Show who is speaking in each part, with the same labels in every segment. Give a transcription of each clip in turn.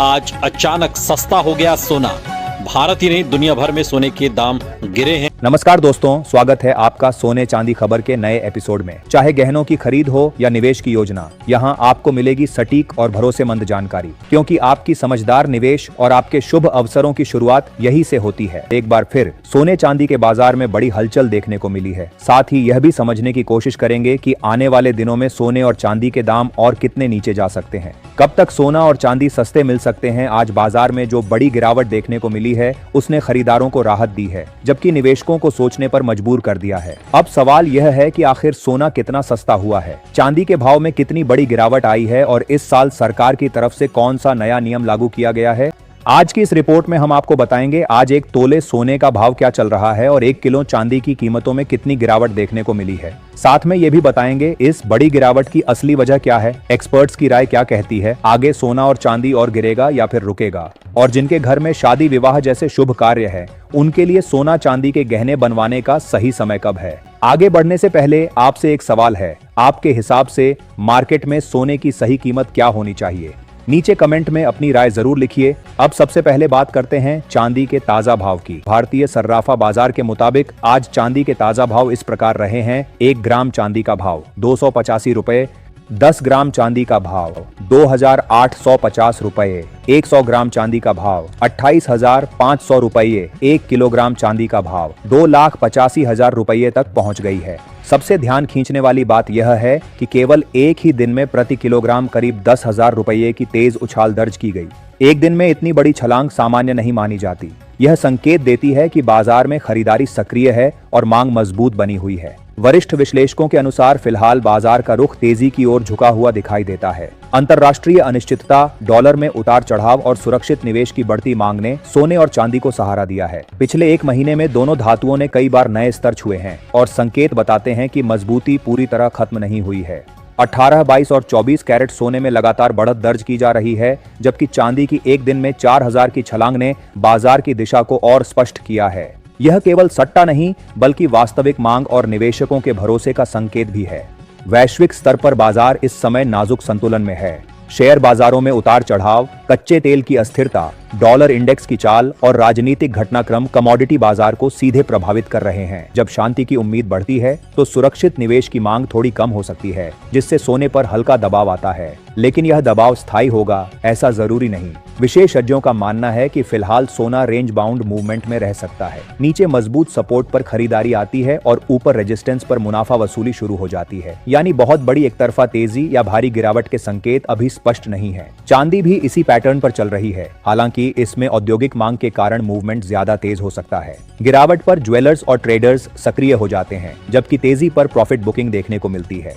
Speaker 1: आज अचानक सस्ता हो गया सोना। भारत ही नहीं दुनिया भर में सोने के दाम गिरे हैं।
Speaker 2: नमस्कार दोस्तों, स्वागत है आपका सोने चांदी खबर के नए एपिसोड में। चाहे गहनों की खरीद हो या निवेश की योजना, यहाँ आपको मिलेगी सटीक और भरोसेमंद जानकारी, क्योंकि आपकी समझदार निवेश और आपके शुभ अवसरों की शुरुआत यही से होती है। एक बार फिर सोने चांदी के बाजार में बड़ी हलचल देखने को मिली है। साथ ही यह भी समझने की कोशिश करेंगे कि आने वाले दिनों में सोने और चांदी के दाम और कितने नीचे जा सकते हैं। कब तक सोना और चांदी सस्ते मिल सकते हैं। आज बाजार में जो बड़ी गिरावट देखने को मिली है उसने खरीदारों को राहत दी है, जबकि निवेशकों को सोचने पर मजबूर कर दिया है। अब सवाल यह है कि आखिर सोना कितना सस्ता हुआ है, चांदी के भाव में कितनी बड़ी गिरावट आई है और इस साल सरकार की तरफ से कौन सा नया नियम लागू किया गया है। आज की इस रिपोर्ट में हम आपको बताएंगे आज एक तोले सोने का भाव क्या चल रहा है और 1 किलो चांदी की कीमतों में कितनी गिरावट देखने को मिली है। साथ में ये भी बताएंगे इस बड़ी गिरावट की असली वजह क्या है, एक्सपर्ट्स की राय क्या कहती है, आगे सोना और चांदी और गिरेगा या फिर रुकेगा, और जिनके घर में शादी विवाह जैसे शुभ कार्य है उनके लिए सोना चांदी के गहने बनवाने का सही समय कब है। आगे बढ़ने से पहले आपसे एक सवाल है, आपके हिसाब से मार्केट में सोने की सही कीमत क्या होनी चाहिए। नीचे कमेंट में अपनी राय जरूर लिखिए। अब सबसे पहले बात करते हैं चांदी के ताजा भाव की। भारतीय सर्राफा बाजार के मुताबिक आज चांदी के ताजा भाव इस प्रकार रहे हैं। 1 ग्राम चांदी का भाव 285 रुपए, 10 ग्राम चांदी का भाव 2,850 रुपए, 100 ग्राम चांदी का भाव 28,500 रुपये, 1 किलोग्राम चांदी का भाव 2,85,000 रुपये तक पहुंच गई है। सबसे ध्यान खींचने वाली बात यह है कि केवल एक ही दिन में प्रति किलोग्राम करीब 10,000 रुपये की तेज उछाल दर्ज की गई। एक दिन में इतनी बड़ी छलांग सामान्य नहीं मानी जाती। यह संकेत देती है कि बाजार में खरीदारी सक्रिय है और मांग मजबूत बनी हुई है। वरिष्ठ विश्लेषकों के अनुसार फिलहाल बाजार का रुख तेजी की ओर झुका हुआ दिखाई देता है। अंतर्राष्ट्रीय अनिश्चितता, डॉलर में उतार चढ़ाव और सुरक्षित निवेश की बढ़ती मांग ने सोने और चांदी को सहारा दिया है। पिछले 1 महीने में दोनों धातुओं ने कई बार नए स्तर छुए हैं और संकेत बताते हैं कि मजबूती पूरी तरह खत्म नहीं हुई है। 18, 22 और 24 कैरेट सोने में लगातार बढ़त दर्ज की जा रही है, जबकि चांदी की एक दिन में 4,000 की छलांग ने बाजार की दिशा को और स्पष्ट किया है। यह केवल सट्टा नहीं बल्कि वास्तविक मांग और निवेशकों के भरोसे का संकेत भी है। वैश्विक स्तर पर बाजार इस समय नाजुक संतुलन में है। शेयर बाजारों में उतार चढ़ाव, कच्चे तेल की अस्थिरता, डॉलर इंडेक्स की चाल और राजनीतिक घटनाक्रम कमोडिटी बाजार को सीधे प्रभावित कर रहे हैं। जब शांति की उम्मीद बढ़ती है तो सुरक्षित निवेश की मांग थोड़ी कम हो सकती है, जिससे सोने पर हल्का दबाव आता है, लेकिन यह दबाव स्थायी होगा ऐसा जरूरी नहीं। विशेषज्ञों का मानना है कि फिलहाल सोना रेंज बाउंड मूवमेंट में रह सकता है। नीचे मजबूत सपोर्ट पर खरीदारी आती है और ऊपर रेजिस्टेंस पर मुनाफा वसूली शुरू हो जाती है। यानी बहुत बड़ी एकतरफा तेजी या भारी गिरावट के संकेत अभी स्पष्ट नहीं है। चांदी भी इसी पैटर्न पर चल रही है, हालांकि इसमें औद्योगिक मांग के कारण मूवमेंट ज्यादा तेज हो सकता है। गिरावट पर ज्वेलर्स और ट्रेडर्स सक्रिय हो जाते हैं, जबकि तेजी पर प्रॉफिट बुकिंग देखने को मिलती है।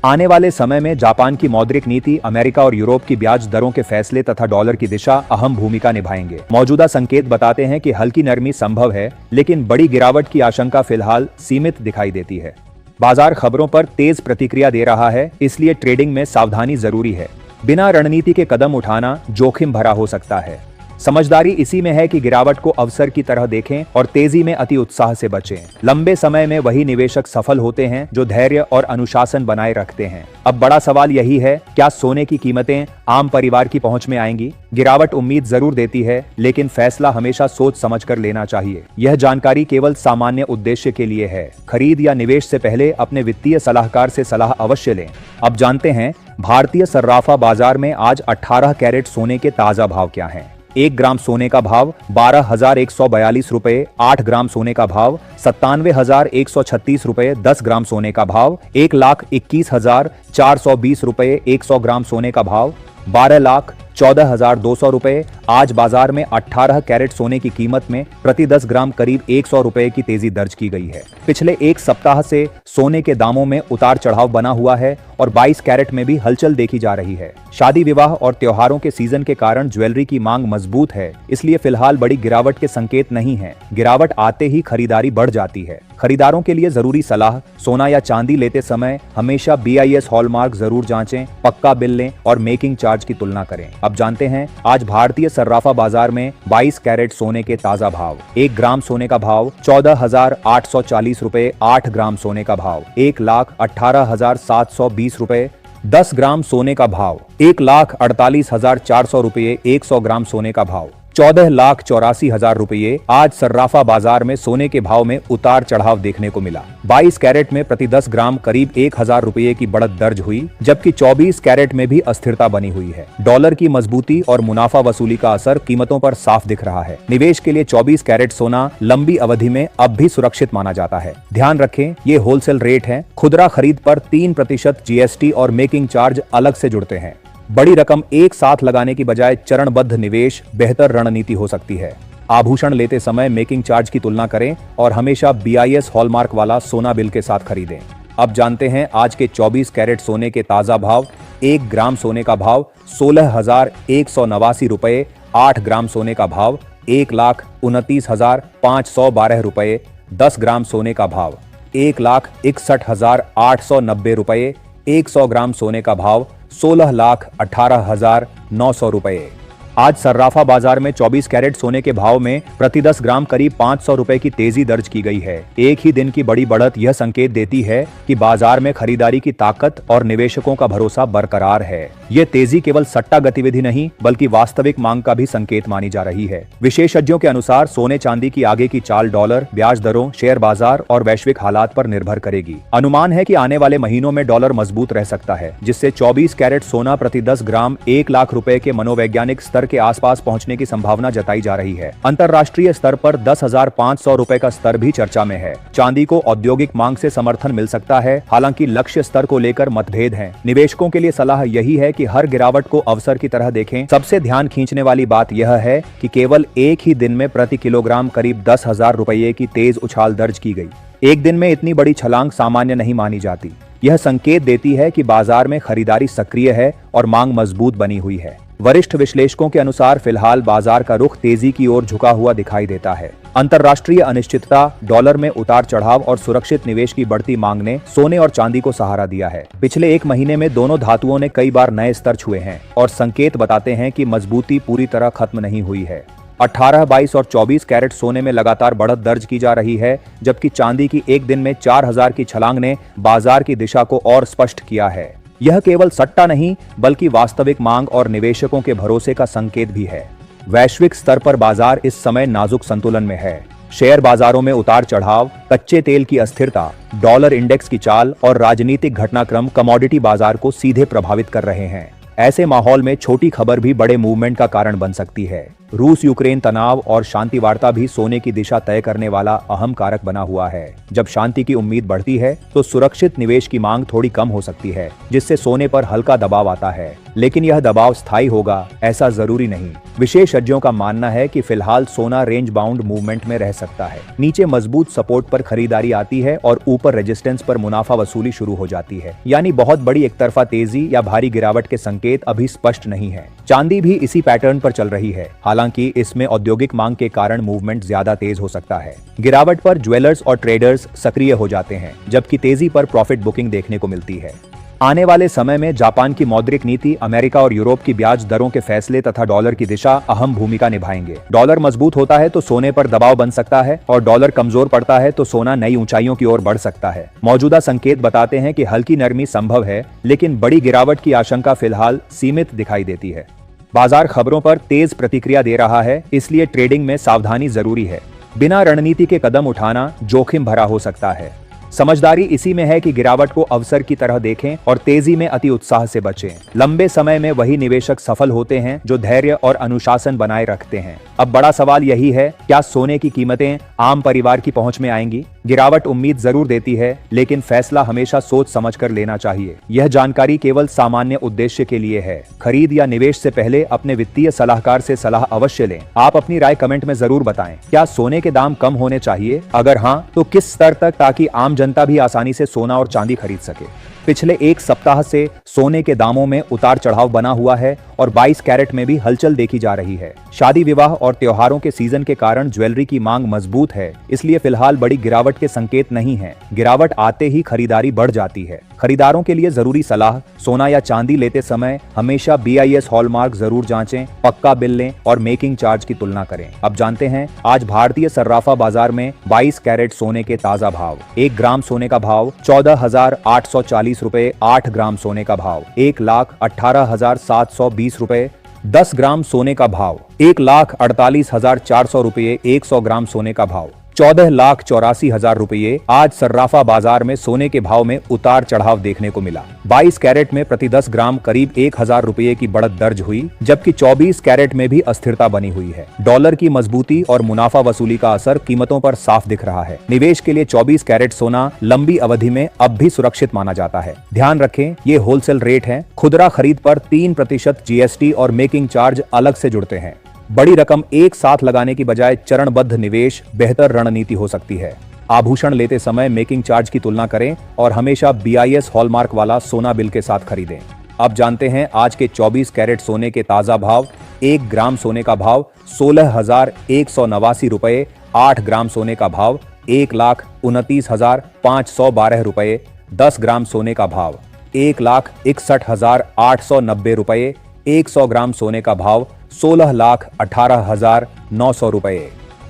Speaker 2: आने वाले समय में जापान की मौद्रिक नीति, अमेरिका और यूरोप की ब्याज दरों के फैसले तथा डॉलर की दिशा अहम भूमिका निभाएंगे। मौजूदा संकेत बताते हैं कि हल्की नरमी संभव है, लेकिन बड़ी गिरावट की आशंका फिलहाल सीमित दिखाई देती है। बाजार खबरों पर तेज प्रतिक्रिया दे रहा है, इसलिए ट्रेडिंग में सावधानी जरूरी है। बिना रणनीति के कदम उठाना जोखिम भरा हो सकता है। समझदारी इसी में है कि गिरावट को अवसर की तरह देखें और तेजी में अति उत्साह से बचें। लंबे समय में वही निवेशक सफल होते हैं जो धैर्य और अनुशासन बनाए रखते हैं। अब बड़ा सवाल यही है, क्या सोने की कीमतें आम परिवार की पहुंच में आएंगी। गिरावट उम्मीद जरूर देती है, लेकिन फैसला हमेशा सोच समझकर लेना चाहिए। यह जानकारी केवल सामान्य उद्देश्य के लिए है। खरीद या निवेश से पहले अपने वित्तीय सलाहकार से सलाह अवश्य लें। अब जानते हैं भारतीय सर्राफा बाजार में आज 18 कैरेट सोने के ताजा भाव क्या हैं। 1 ग्राम सोने का भाव 12,142 रुपए, 8 ग्राम सोने का भाव 97,136 रुपए, 10 ग्राम सोने का भाव 1,21,420 रुपए, 100 ग्राम सोने का भाव 12,14,200 रुपए। आज बाजार में 18 कैरेट सोने की कीमत में प्रति 10 ग्राम करीब 100 रुपए की तेजी दर्ज की गई है। पिछले एक सप्ताह से सोने के दामों में उतार चढ़ाव बना हुआ है और 22 कैरेट में भी हलचल देखी जा रही है। शादी विवाह और त्योहारों के सीजन के कारण ज्वेलरी की मांग मजबूत है, इसलिए फिलहाल बड़ी गिरावट के संकेत नहीं है। गिरावट आते ही खरीदारी बढ़ जाती है। खरीदारों के लिए जरूरी सलाह, सोना या चांदी लेते समय हमेशा BIS हॉलमार्क जरूर जांचें, पक्का बिल लें और मेकिंग चार्ज की तुलना करें। अब जानते हैं आज भारतीय सर्राफा बाजार में 22 कैरेट सोने के ताजा भाव। 1 ग्राम सोने का भाव 14,840 रुपए, 8 ग्राम सोने का भाव 1,18,720 रुपए, 10 ग्राम सोने का भाव 1,48,400 रुपये। 100 ग्राम सोने का भाव 14,84,000 रुपये। आज सर्राफा बाजार में सोने के भाव में उतार चढ़ाव देखने को मिला। 22 कैरेट में प्रति 10 ग्राम करीब 1,000 रुपये की बढ़त दर्ज हुई, जबकि 24 कैरेट में भी अस्थिरता बनी हुई है। डॉलर की मजबूती और मुनाफा वसूली का असर कीमतों पर साफ दिख रहा है। निवेश के लिए 24 कैरेट सोना लंबी अवधि में अब भी सुरक्षित माना जाता है। ध्यान रखें, ये होलसेल रेट है। खुदरा खरीद पर 3% जीएसटी और मेकिंग चार्ज अलग से जुड़ते हैं। बड़ी रकम एक साथ लगाने की बजाय चरणबद्ध निवेश बेहतर रणनीति हो सकती है। आभूषण लेते समय मेकिंग चार्ज की तुलना करें और हमेशा BIS हॉलमार्क वाला सोना बिल के साथ खरीदें। अब जानते हैं आज के 24 कैरेट सोने के ताजा भाव। 1 ग्राम सोने का भाव 16,189 रुपये। 8 ग्राम सोने का भाव 1,29,512 रुपये। 10 ग्राम सोने का भाव 1,61,890 रुपये। 100 ग्राम सोने का भाव 16,18,900 रुपये। आज सर्राफा बाजार में 24 कैरेट सोने के भाव में प्रति 10 ग्राम करीब 500 रुपए की तेजी दर्ज की गई है। एक ही दिन की बड़ी बढ़त यह संकेत देती है कि बाजार में खरीदारी की ताकत और निवेशकों का भरोसा बरकरार है। यह तेजी केवल सट्टा गतिविधि नहीं बल्कि वास्तविक मांग का भी संकेत मानी जा रही है। विशेषज्ञों के अनुसार सोने चांदी की आगे की चाल डॉलर, ब्याज दरों, शेयर बाजार और वैश्विक हालात पर निर्भर करेगी। अनुमान है कि आने वाले महीनों में डॉलर मजबूत रह सकता है, जिससे 24 कैरेट सोना प्रति 10 ग्राम 1 लाख रुपए के मनोवैज्ञानिक स्तर के आसपास पहुंचने की संभावना जताई जा रही है। अंतरराष्ट्रीय स्तर पर 10,500 रुपए का स्तर भी चर्चा में है। चांदी को औद्योगिक मांग से समर्थन मिल सकता है, हालांकि लक्ष्य स्तर को लेकर मतभेद हैं। निवेशकों के लिए सलाह यही है कि हर गिरावट को अवसर की तरह देखें। सबसे ध्यान खींचने वाली बात यह है कि केवल एक ही दिन में प्रति किलोग्राम करीब 10,000 रुपये की तेज उछाल दर्ज की गई। एक दिन में इतनी बड़ी छलांग सामान्य नहीं मानी जाती। यह संकेत देती है कि बाजार में खरीदारी सक्रिय है और मांग मजबूत बनी हुई है। वरिष्ठ विश्लेषकों के अनुसार फिलहाल बाजार का रुख तेजी की ओर झुका हुआ दिखाई देता है। अंतर्राष्ट्रीय अनिश्चितता, डॉलर में उतार चढ़ाव और सुरक्षित निवेश की बढ़ती मांग ने सोने और चांदी को सहारा दिया है। पिछले एक महीने में दोनों धातुओं ने कई बार नए स्तर छुए हैं और संकेत बताते हैं कि मजबूती पूरी तरह खत्म नहीं हुई है। 18, 22 और 24 कैरेट सोने में लगातार बढ़त दर्ज की जा रही है, जबकि चांदी की एक दिन में 4,000 की छलांग ने बाजार की दिशा को और स्पष्ट किया है। यह केवल सट्टा नहीं बल्कि वास्तविक मांग और निवेशकों के भरोसे का संकेत भी है। वैश्विक स्तर पर बाजार इस समय नाजुक संतुलन में है। शेयर बाजारों में उतार चढ़ाव, कच्चे तेल की अस्थिरता, डॉलर इंडेक्स की चाल और राजनीतिक घटनाक्रम कमोडिटी बाजार को सीधे प्रभावित कर रहे हैं। ऐसे माहौल में छोटी खबर भी बड़े मूवमेंट का कारण बन सकती है। रूस यूक्रेन तनाव और शांति वार्ता भी सोने की दिशा तय करने वाला अहम कारक बना हुआ है। जब शांति की उम्मीद बढ़ती है तो सुरक्षित निवेश की मांग थोड़ी कम हो सकती है, जिससे सोने पर हल्का दबाव आता है। लेकिन यह दबाव स्थायी होगा ऐसा जरूरी नहीं। विशेषज्ञों का मानना है कि फिलहाल सोना रेंज बाउंड मूवमेंट में रह सकता है। नीचे मजबूत सपोर्ट पर खरीदारी आती है और ऊपर रेजिस्टेंस पर मुनाफा वसूली शुरू हो जाती है। यानी बहुत बड़ी एकतरफा तेजी या भारी गिरावट के संकेत अभी स्पष्ट नहीं है। चांदी भी इसी पैटर्न पर चल रही है, हालांकि इसमें औद्योगिक मांग के कारण मूवमेंट ज्यादा तेज हो सकता है। गिरावट पर ज्वेलर्स और ट्रेडर्स सक्रिय हो जाते हैं, जबकि तेजी पर प्रॉफिट बुकिंग देखने को मिलती है। आने वाले समय में जापान की मौद्रिक नीति, अमेरिका और यूरोप की ब्याज दरों के फैसले तथा डॉलर की दिशा अहम भूमिका निभाएंगे। डॉलर मजबूत होता है तो सोने पर दबाव बन सकता है और डॉलर कमजोर पड़ता है तो सोना नई ऊंचाइयों की ओर बढ़ सकता है। मौजूदा संकेत बताते हैं कि हल्की नरमी संभव है, लेकिन बड़ी गिरावट की आशंका फिलहाल सीमित दिखाई देती है। बाजार खबरों पर तेज प्रतिक्रिया दे रहा है, इसलिए ट्रेडिंग में सावधानी जरूरी है। बिना रणनीति के कदम उठाना जोखिम भरा हो सकता है। समझदारी इसी में है कि गिरावट को अवसर की तरह देखें और तेजी में अति उत्साह से बचें। लंबे समय में वही निवेशक सफल होते हैं जो धैर्य और अनुशासन बनाए रखते हैं। अब बड़ा सवाल यही है, क्या सोने की कीमतें आम परिवार की पहुंच में आएंगी? गिरावट उम्मीद जरूर देती है, लेकिन फैसला हमेशा सोच समझकर लेना चाहिए। यह जानकारी केवल सामान्य उद्देश्य के लिए है। खरीद या निवेश से पहले अपने वित्तीय सलाहकार से सलाह अवश्य लें। आप अपनी राय कमेंट में जरूर बताएं। क्या सोने के दाम कम होने चाहिए? अगर हाँ, तो किस स्तर तक, ताकि आम जनता भी आसानी से सोना और चांदी खरीद सके। पिछले एक सप्ताह से सोने के दामों में उतार चढ़ाव बना हुआ है और 22 कैरेट में भी हलचल देखी जा रही है। शादी विवाह और त्योहारों के सीजन के कारण ज्वेलरी की मांग मजबूत है, इसलिए फिलहाल बड़ी गिरावट के संकेत नहीं है। गिरावट आते ही खरीदारी बढ़ जाती है। खरीदारों के लिए जरूरी सलाह, सोना या चांदी लेते समय हमेशा BIS हॉलमार्क जरूर जांचें, पक्का बिल लें और मेकिंग चार्ज की तुलना करें। अब जानते हैं आज भारतीय सर्राफा बाजार में 22 कैरेट सोने के ताजा भाव। 1 ग्राम सोने का भाव 14,840 रुपए 8 ग्राम सोने का भाव। 1,18,720 रुपए 10 ग्राम सोने का भाव। 1,48,400 रुपये 100 ग्राम सोने का भाव। 14,84,000 रुपये आज सर्राफा बाजार में सोने के भाव में उतार चढ़ाव देखने को मिला। 22 कैरेट में प्रति 10 ग्राम करीब 1,000 रुपये की बढ़त दर्ज हुई, जबकि 24 कैरेट में भी अस्थिरता बनी हुई है। डॉलर की मजबूती और मुनाफा वसूली का असर कीमतों पर साफ दिख रहा है। निवेश के लिए 24 कैरेट सोना लंबी अवधि में अब भी सुरक्षित माना जाता है। ध्यान रखें, ये होलसेल रेट है। खुदरा खरीद पर 3% GST और मेकिंग चार्ज अलग से जुड़ते हैं। बड़ी रकम एक साथ लगाने की बजाय चरणबद्ध निवेश बेहतर रणनीति हो सकती है। आभूषण लेते समय मेकिंग चार्ज की तुलना करें और हमेशा BIS हॉलमार्क वाला सोना बिल के साथ खरीदें। अब जानते हैं आज के 24 कैरेट सोने के ताजा भाव। 1 ग्राम सोने का भाव 16,189 रुपए। 8 ग्राम सोने का भाव 1,29,512 रुपए। 10 ग्राम सोने का भाव 1,61,890 रुपए। 100 ग्राम सोने का भाव 16,18,900 रुपए।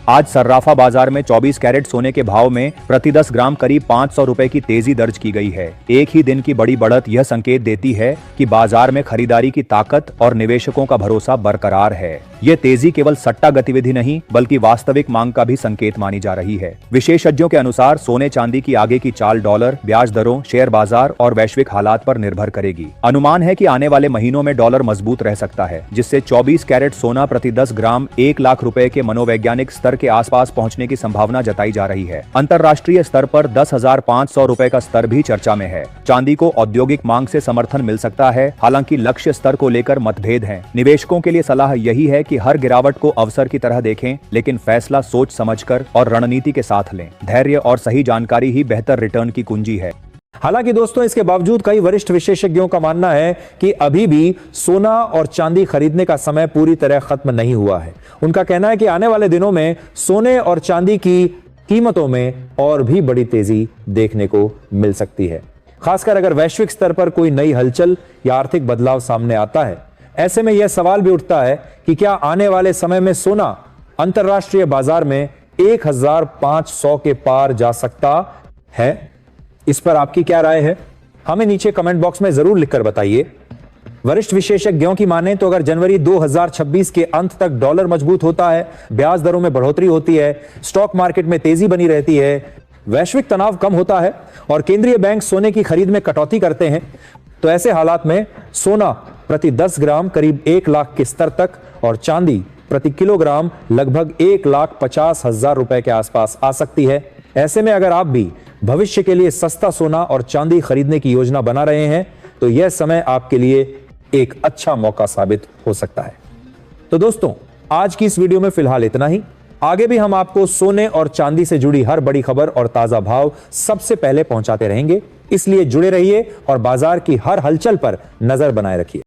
Speaker 2: आज सर्राफा बाजार में 24 कैरेट सोने के भाव में प्रति 10 ग्राम करीब 500 रुपए की तेजी दर्ज की गई है। एक ही दिन की बड़ी बढ़त यह संकेत देती है कि बाजार में खरीदारी की ताकत और निवेशकों का भरोसा बरकरार है। यह तेजी केवल सट्टा गतिविधि नहीं बल्कि वास्तविक मांग का भी संकेत मानी जा रही है। विशेषज्ञों के अनुसार सोने चांदी की आगे की चाल डॉलर, ब्याज दरों, शेयर बाजार और वैश्विक हालात पर निर्भर करेगी। अनुमान है कि आने वाले महीनों में डॉलर मजबूत रह सकता है, जिससे 24 कैरेट सोना प्रति 10 ग्राम 1 लाख रुपए के मनोवैज्ञानिक स्तर के आसपास पहुंचने की संभावना जताई जा रही है। अंतरराष्ट्रीय स्तर पर 10,500 रुपए का स्तर भी चर्चा में है। चांदी को औद्योगिक मांग से समर्थन मिल सकता है, हालांकि लक्ष्य स्तर को लेकर मतभेद हैं। निवेशकों के लिए सलाह यही है कि हर गिरावट को अवसर की तरह देखें, लेकिन फैसला सोच समझकर और रणनीति के साथ लें। धैर्य और सही जानकारी ही बेहतर रिटर्न की कुंजी है।
Speaker 3: हालांकि दोस्तों, इसके बावजूद कई वरिष्ठ विशेषज्ञों का मानना है कि अभी भी सोना और चांदी खरीदने का समय पूरी तरह खत्म नहीं हुआ है। उनका कहना है कि आने वाले दिनों में सोने और चांदी की कीमतों में और भी बड़ी तेजी देखने को मिल सकती है, खासकर अगर वैश्विक स्तर पर कोई नई हलचल या आर्थिक बदलाव सामने आता है। ऐसे में यह सवाल भी उठता है कि क्या आने वाले समय में सोना अंतरराष्ट्रीय बाजार में 1,500 के पार जा सकता है? इस पर आपकी क्या राय है, हमें नीचे कमेंट बॉक्स में जरूर लिखकर बताइए। वरिष्ठ विशेषज्ञों की माने तो अगर जनवरी 2026 के अंत तक डॉलर मजबूत होता है, ब्याज दरों में बढ़ोतरी होती है, स्टॉक मार्केट में तेजी बनी रहती है, वैश्विक तनाव कम होता है और केंद्रीय बैंक सोने की खरीद में कटौती करते हैं, तो ऐसे हालात में सोना प्रति 10 ग्राम करीब 1 लाख के स्तर तक और चांदी प्रति किलोग्राम लगभग 1,50,000 रुपए के आसपास आ सकती है। ऐसे में अगर आप भी भविष्य के लिए सस्ता सोना और चांदी खरीदने की योजना बना रहे हैं, तो यह समय आपके लिए एक अच्छा मौका साबित हो सकता है। तो दोस्तों, आज की इस वीडियो में फिलहाल इतना ही। आगे भी हम आपको सोने और चांदी से जुड़ी हर बड़ी खबर और ताजा भाव सबसे पहले पहुंचाते रहेंगे, इसलिए जुड़े रहिए और बाजार की हर हलचल पर नजर बनाए रखिए।